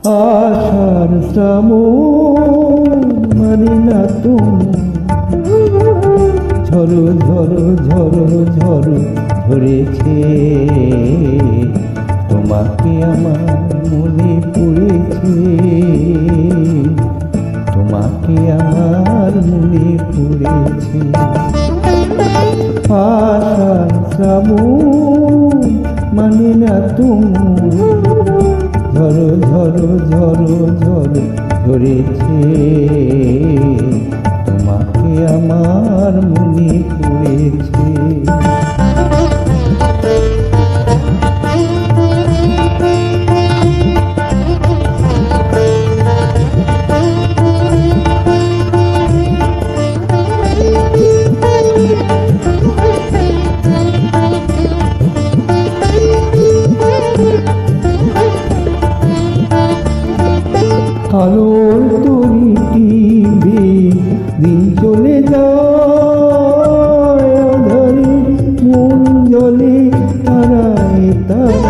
আশার শ্রাবণ মানি না তুমি, ঝরো ঝরো ঝরো ঝরো ঝরেছে। তোমাকে আমার মনে পড়েছে, তোমাকে আমার মনে পড়েছে। আশার শ্রাবণ মানে না তুমি, ঝরো ঝরো ঝরো ঝরো ঝরেছে। তোমাকে আমার মনে পড়েছে। আলোর তরিটি দিন চলে যায়, আধারে মন জলে তারায় তারায়।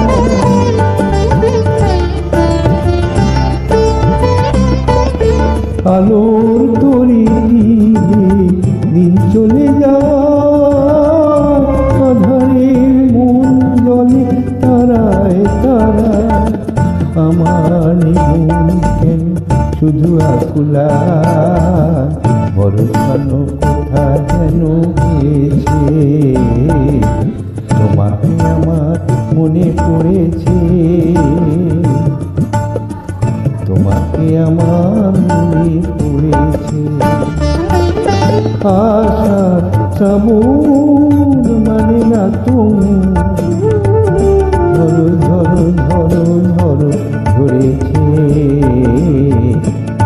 আলোর তরিটি দিন চলে যায়, আধারে মন জলে তারায় তারায়। আমার মন কেন শুধু আকুলা, বরফানো কোথা যেন গেছে। তোমাকে আমার মনে পড়েছে, তোমাকে আমার মনে পড়েছে। আশার শ্রাবণ মানে না তুমি, ঝরো ঝরো ঝরো ঝরো ঝরেছে।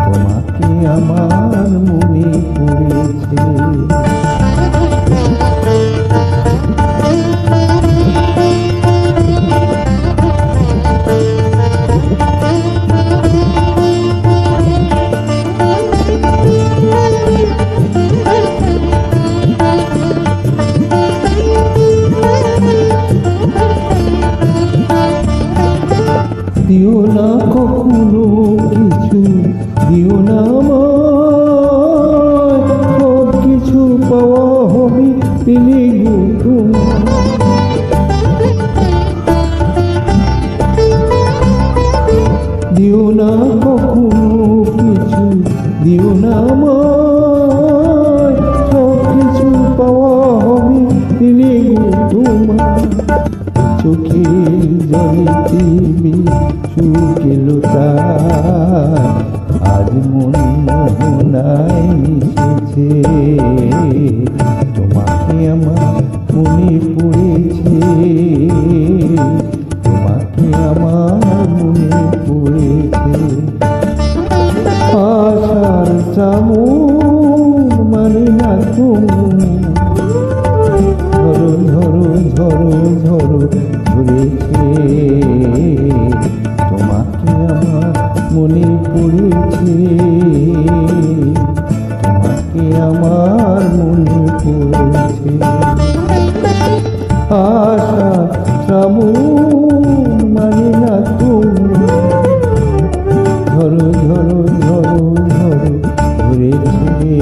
তোমাকে আমার মনে পড়েছে। দিও না কখনো কিছু, দিও না আমায়, সব কিছু পাওয়া হবে পেলে গো তোমার। দিও না কখনো কিছু, দিও না আমায়, সব কিছু পাওয়া হবে পেলে গো তোমার। চোখের জলেতে শুকিল তার, আজ মন মোহনায় মিশেছে। তোমাকে আমার মনে পড়েছে, তোমাকে আমার মনে পড়েছে। আশার শ্রাবণ মানে না তুমি, ঝরো ঝরো ঝরো ঝরো ঝরেছে। তোমাকে আমার মনে পড়েছে, তোমাকে আমার মনে পড়েছে। আশা শ্রাবণ মানে না তুমি, ঝরো ঝরো ঝরো ঝরো ঝরেছে।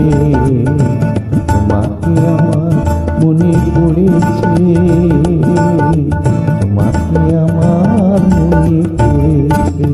তোমাকে আমার মনে পড়েছে, তোমাকে আমার মনে পড়েছে।